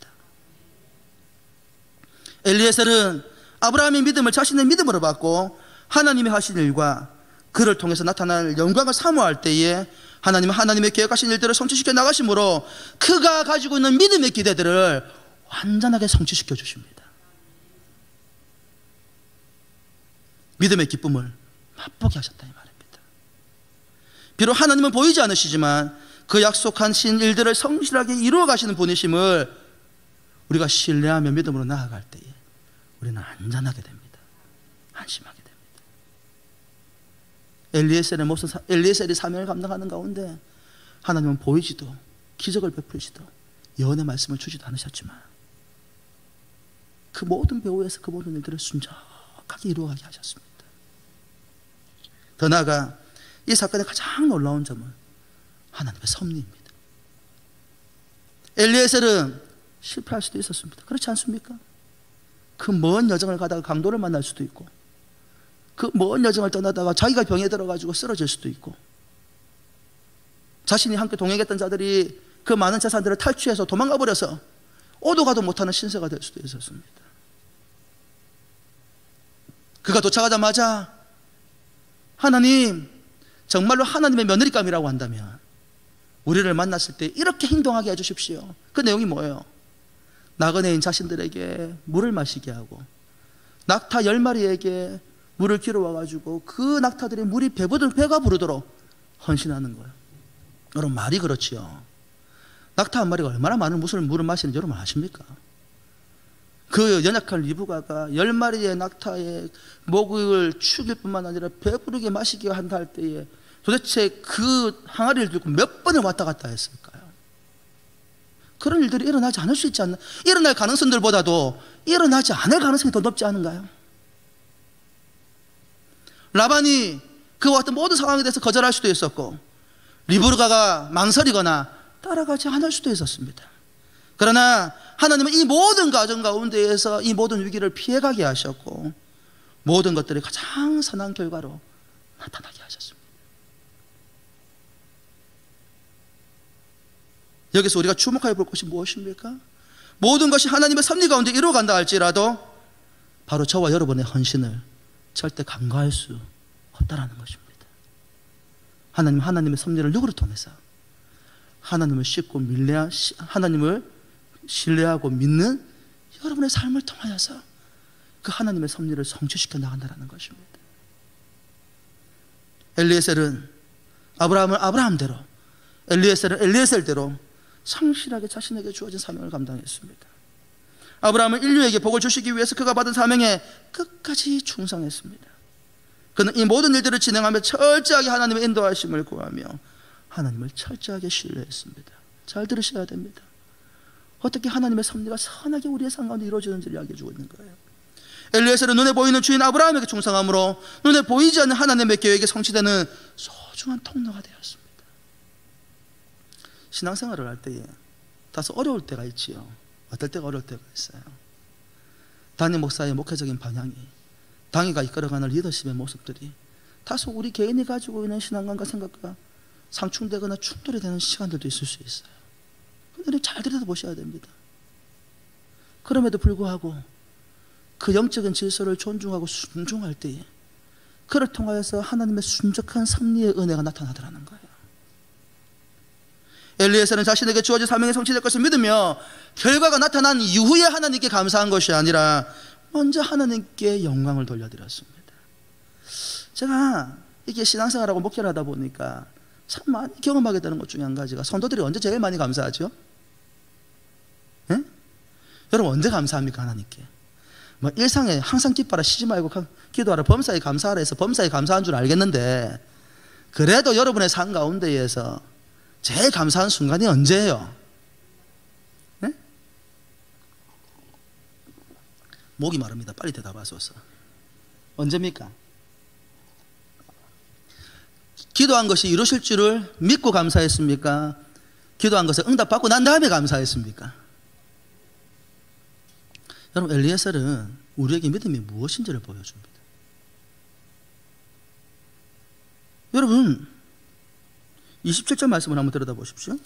엘리에셀은 아브라함의 믿음을 자신의 믿음으로 받고 하나님이 하신 일과 그를 통해서 나타날 영광을 사모할 때에 하나님은 하나님의 계획하신 일들을 성취시켜 나가심으로 그가 가지고 있는 믿음의 기대들을 완전하게 성취시켜 주십니다. 믿음의 기쁨을 맛보게 하셨다 이 말입니다. 비록 하나님은 보이지 않으시지만 그 약속하신 일들을 성실하게 이루어 가시는 분이심을 우리가 신뢰하며 믿음으로 나아갈 때에 우리는 안전하게 됩니다. 안심하게 됩니다. 엘리에셀이 사명을 감당하는 가운데 하나님은 보이지도 기적을 베푸시도 예언의 말씀을 주지도 않으셨지만 그 모든 배후에서 그 모든 일들을 순적하게 이루어가게 하셨습니다. 더 나아가 이 사건의 가장 놀라운 점은 하나님의 섭리입니다. 엘리에셀은 실패할 수도 있었습니다. 그렇지 않습니까? 그 먼 여정을 가다가 강도를 만날 수도 있고 그 먼 여정을 떠나다가 자기가 병에 들어가지고 쓰러질 수도 있고 자신이 함께 동행했던 자들이 그 많은 재산들을 탈취해서 도망가 버려서 오도 가도 못하는 신세가 될 수도 있었습니다. 그가 도착하자마자 하나님, 정말로 하나님의 며느리감이라고 한다면 우리를 만났을 때 이렇게 행동하게 해주십시오. 그 내용이 뭐예요? 나그네인 자신들에게 물을 마시게 하고 낙타 10마리에게 물을 길어와가지고 그 낙타들이 물이 배가 부르도록 헌신하는 거예요. 여러분, 말이 그렇지요. 낙타 한 마리가 얼마나 많은 물을 마시는지 여러분 아십니까? 그 연약한 리브가가 10마리의 낙타의 목을 축일 뿐만 아니라 배부르게 마시게 한다 할 때에 도대체 그 항아리를 들고 몇 번을 왔다 갔다 했을까요? 그런 일들이 일어나지 않을 수 있지 않나? 일어날 가능성들보다도 일어나지 않을 가능성이 더 높지 않은가요? 라반이 그와 같은 모든 상황에 대해서 거절할 수도 있었고 리브가가 망설이거나 따라가지 않을 수도 있었습니다. 그러나 하나님은 이 모든 과정 가운데에서 이 모든 위기를 피해가게 하셨고 모든 것들이 가장 선한 결과로 나타나게 하셨습니다. 여기서 우리가 주목해 볼 것이 무엇입니까? 모든 것이 하나님의 섭리 가운데 이루어간다 할지라도 바로 저와 여러분의 헌신을 절대 간과할 수 없다라는 것입니다. 하나님의 섭리를 누구를 통해서? 하나님을 하나님을 신뢰하고 믿는 여러분의 삶을 통하여서 그 하나님의 섭리를 성취시켜 나간다는 것입니다. 엘리에셀은 아브라함을 아브라함대로, 엘리에셀은 엘리에셀대로 성실하게 자신에게 주어진 사명을 감당했습니다. 아브라함은 인류에게 복을 주시기 위해서 그가 받은 사명에 끝까지 충성했습니다. 그는 이 모든 일들을 진행하며 철저하게 하나님의 인도하심을 구하며 하나님을 철저하게 신뢰했습니다. 잘 들으셔야 됩니다. 어떻게 하나님의 섭리가 선하게 우리의 삶 가운데 이루어지는지를 이야기해 주고 있는 거예요. 엘리에셀은 눈에 보이는 주인 아브라함에게 충성함으로 눈에 보이지 않는 하나님의 계획에 성취되는 소중한 통로가 되었습니다. 신앙생활을 할 때에 다소 어려울 때가 있지요. 어떨 때가 어려울 때가 있어요. 담임 목사의 목회적인 방향이, 당회가 이끌어가는 리더십의 모습들이 다소 우리 개인이 가지고 있는 신앙관과 생각과 상충되거나 충돌이 되는 시간들도 있을 수 있어요. 근데 잘 들여다보셔야 됩니다. 그럼에도 불구하고 그 영적인 질서를 존중하고 순종할 때에 그를 통하여서 하나님의 순적한 섭리의 은혜가 나타나더라는 거예요. 엘리에셀은 자신에게 주어진 사명이 성취될 것을 믿으며 결과가 나타난 이후에 하나님께 감사한 것이 아니라 먼저 하나님께 영광을 돌려드렸습니다. 제가 이게 신앙생활하고 목회를 하다 보니까 참 많이 경험하게 되는 것 중에 한 가지가, 성도들이 언제 제일 많이 감사하죠? 네? 여러분 언제 감사합니까? 하나님께 뭐 일상에 항상 기뻐라, 쉬지 말고 기도하라, 범사에 감사하라 해서 범사에 감사한 줄 알겠는데 그래도 여러분의 삶 가운데에서 제일 감사한 순간이 언제예요? 네? 목이 마릅니다. 빨리 대답하소서. 언제입니까? 기도한 것이 이루실 줄을 믿고 감사했습니까? 기도한 것을 응답받고 난 다음에 감사했습니까? 여러분, 엘리에셀은 우리에게 믿음이 무엇인지를 보여줍니다. 여러분 27절 말씀을 한번 들여다보십시오.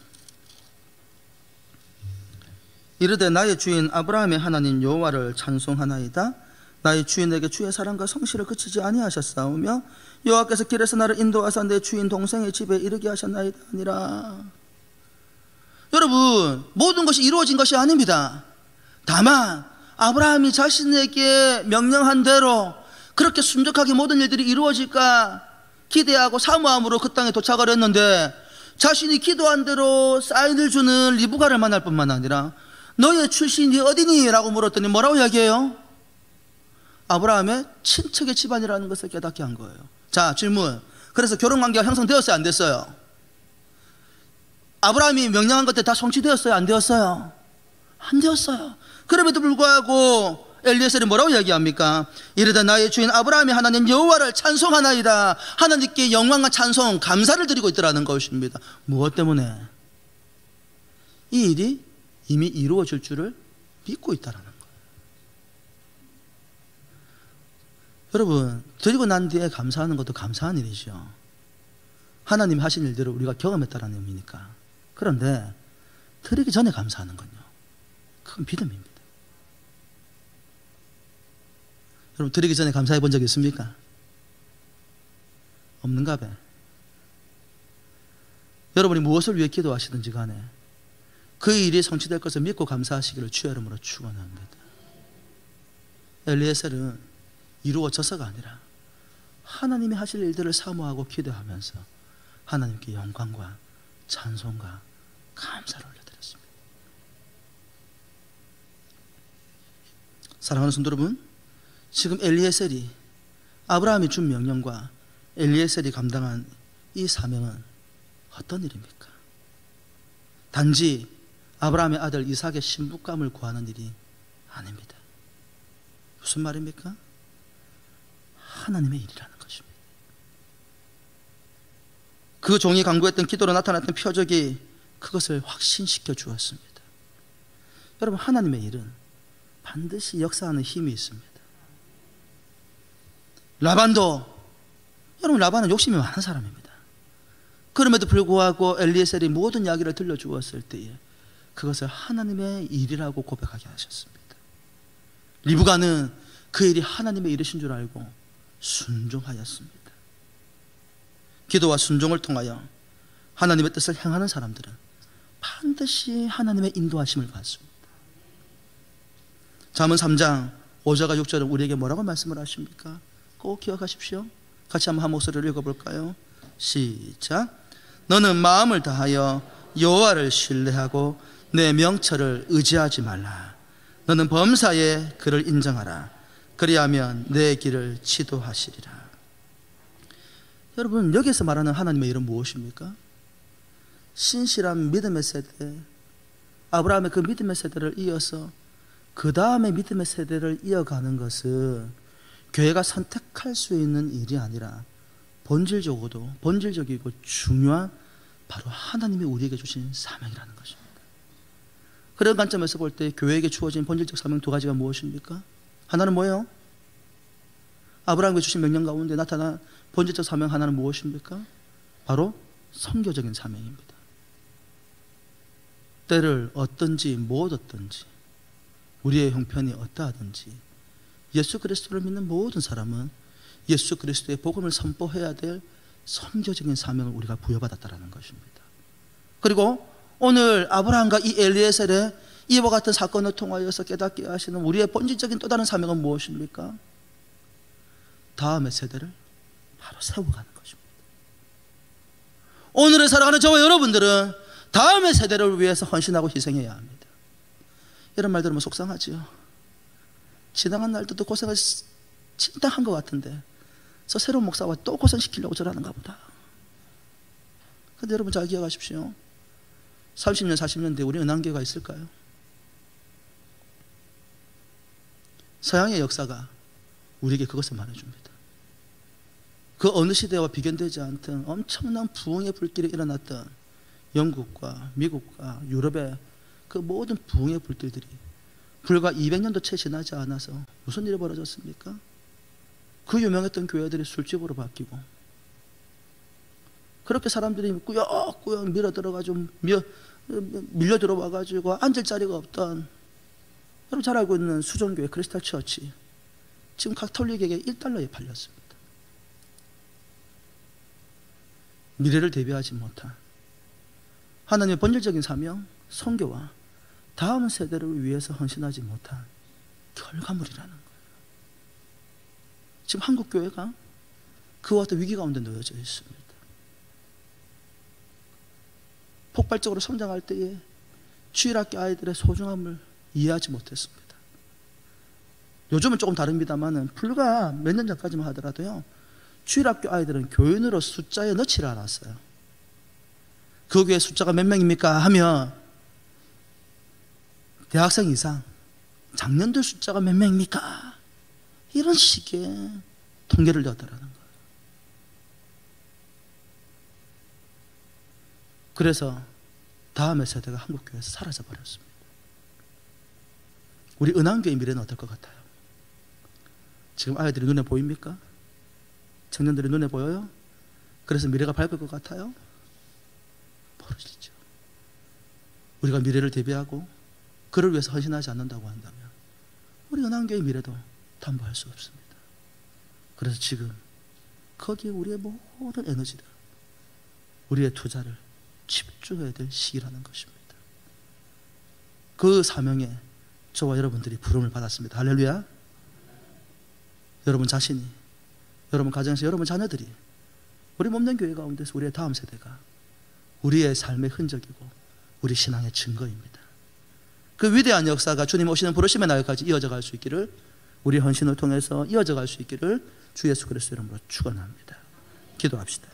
이르되 나의 주인 아브라함의 하나님 여호와를 찬송하나이다. 나의 주인에게 주의 사랑과 성실을 그치지 아니하셨사오며 여호와께서 길에서 나를 인도하사 내 주인 동생의 집에 이르게 하셨나이다 아니라. 여러분, 모든 것이 이루어진 것이 아닙니다. 다만 아브라함이 자신에게 명령한 대로 그렇게 순적하게 모든 일들이 이루어질까 기대하고 사모함으로 그 땅에 도착을 했는데, 자신이 기도한 대로 사인을 주는 리브가를 만날 뿐만 아니라 너의 출신이 어디니? 라고 물었더니 뭐라고 이야기해요? 아브라함의 친척의 집안이라는 것을 깨닫게 한 거예요. 자, 질문. 그래서 결혼관계가 형성되었어요? 안 됐어요? 아브라함이 명령한 것들 다 성취되었어요? 안 되었어요? 안 되었어요. 그럼에도 불구하고 엘리에셀이 뭐라고 이야기합니까? 이르되 나의 주인 아브라함이 하나님 여호와를 찬송하나이다. 하나님께 영광과 찬송, 감사를 드리고 있더라는 것입니다. 무엇 때문에? 이 일이 이미 이루어질 줄을 믿고 있다는 거예요. 여러분, 드리고 난 뒤에 감사하는 것도 감사한 일이죠. 하나님이 하신 일들을 우리가 경험했다는 의미니까. 그런데 드리기 전에 감사하는 건요, 큰 믿음입니다. 여러분, 드리기 전에 감사해 본 적 있습니까? 없는가 봐. 여러분이 무엇을 위해 기도하시든지 간에 그 일이 성취될 것을 믿고 감사하시기를 주의 이름으로 축원합니다. 엘리에셀은 이루어져서가 아니라 하나님이 하실 일들을 사모하고 기도하면서 하나님께 영광과 찬송과 감사를 올려드렸습니다. 사랑하는 성도 여러분, 지금 엘리에셀이 아브라함이 준 명령과 엘리에셀이 감당한 이 사명은 어떤 일입니까? 단지 아브라함의 아들 이삭의 신부감을 구하는 일이 아닙니다. 무슨 말입니까? 하나님의 일이라는 것입니다. 그 종이 간구했던 기도로 나타났던 표적이 그것을 확신시켜 주었습니다. 여러분, 하나님의 일은 반드시 역사하는 힘이 있습니다. 여러분, 라반은 욕심이 많은 사람입니다. 그럼에도 불구하고 엘리에셀이 모든 이야기를 들려주었을 때에 그것을 하나님의 일이라고 고백하게 하셨습니다. 리브가는 그 일이 하나님의 일이신 줄 알고 순종하였습니다. 기도와 순종을 통하여 하나님의 뜻을 행하는 사람들은 반드시 하나님의 인도하심을 받습니다. 잠언 3장 5절과 6절은 우리에게 뭐라고 말씀을 하십니까? 꼭 기억하십시오. 같이 한번 한 목소리를 읽어볼까요? 시작. 너는 마음을 다하여 여호와를 신뢰하고 내 명철을 의지하지 말라. 너는 범사에 그를 인정하라. 그리하면 내 길을 지도하시리라. 여러분, 여기서 말하는 하나님의 일은 무엇입니까? 신실한 믿음의 세대, 아브라함의 그 믿음의 세대를 이어서 그 다음에 믿음의 세대를 이어가는 것은 교회가 선택할 수 있는 일이 아니라 본질적이고 중요한 바로 하나님이 우리에게 주신 사명이라는 것입니다. 그런 관점에서 볼 때 교회에게 주어진 본질적 사명 두 가지가 무엇입니까? 하나는 뭐예요? 아브라함에게 주신 명령 가운데 나타난 본질적 사명 하나는 무엇입니까? 바로 선교적인 사명입니다. 때를 얻든지 못 얻든지 우리의 형편이 어떠하든지 예수 그리스도를 믿는 모든 사람은 예수 그리스도의 복음을 선포해야 될 선교적인 사명을 우리가 부여받았다는 것입니다. 그리고 오늘 아브라함과 이 엘리에셀의 이와 같은 사건을 통하여서 깨닫게 하시는 우리의 본질적인 또 다른 사명은 무엇입니까? 다음의 세대를 바로 세워가는 것입니다. 오늘을 살아가는 저와 여러분들은 다음의 세대를 위해서 헌신하고 희생해야 합니다. 이런 말 들으면 속상하지요. 지나간 날도 고생을 진짜 한 것 같은데 저 새로운 목사와 또 고생시키려고 저러는가 보다. 그런데 여러분 잘 기억하십시오. 30년 40년 뒤에 우리 은한교회가 있을까요? 서양의 역사가 우리에게 그것을 말해줍니다. 그 어느 시대와 비견되지 않던 엄청난 부흥의 불길이 일어났던 영국과 미국과 유럽의 그 모든 부흥의 불길들이 불과 200년도 채 지나지 않아서 무슨 일이 벌어졌습니까? 그 유명했던 교회들이 술집으로 바뀌고 그렇게 사람들이 꾸역꾸역 밀어 들어가지고 밀려 들어와가지고 앉을 자리가 없던, 여러분 잘 알고 있는 수종교회 크리스탈 처치 지금 가톨릭에게 $1에 팔렸습니다. 미래를 대비하지 못한 하나님의 본질적인 사명, 선교와 다음 세대를 위해서 헌신하지 못한 결과물이라는 거예요. 지금 한국 교회가 그와 같은 위기 가운데 놓여져 있습니다. 폭발적으로 성장할 때에 주일학교 아이들의 소중함을 이해하지 못했습니다. 요즘은 조금 다릅니다만은 불과 몇 년 전까지만 하더라도요, 주일학교 아이들은 교인으로 숫자에 넣지를 않았어요. 그 교회 숫자가 몇 명입니까 하면 대학생 이상, 장년들 숫자가 몇 명입니까? 이런 식의 통계를 넣었다라는 거예요. 그래서 다음의 세대가 한국교회에서 사라져 버렸습니다. 우리 은한교회 미래는 어떨 것 같아요? 지금 아이들이 눈에 보입니까? 청년들이 눈에 보여요? 그래서 미래가 밝을 것 같아요? 모르시죠. 우리가 미래를 대비하고 그를 위해서 헌신하지 않는다고 한다면 우리 은한교회의 미래도 담보할 수 없습니다. 그래서 지금 거기에 우리의 모든 에너지를, 우리의 투자를 집중해야 될 시기라는 것입니다. 그 사명에 저와 여러분들이 부름을 받았습니다. 할렐루야. 여러분 자신이, 여러분 가정에서 여러분 자녀들이 우리 몸된 교회 가운데서 우리의 다음 세대가 우리의 삶의 흔적이고 우리 신앙의 증거입니다. 그 위대한 역사가 주님 오시는 부르심의 날까지 이어져 갈 수 있기를, 우리 헌신을 통해서 이어져 갈 수 있기를 주 예수 그리스도 이름으로 축원합니다. 기도합시다.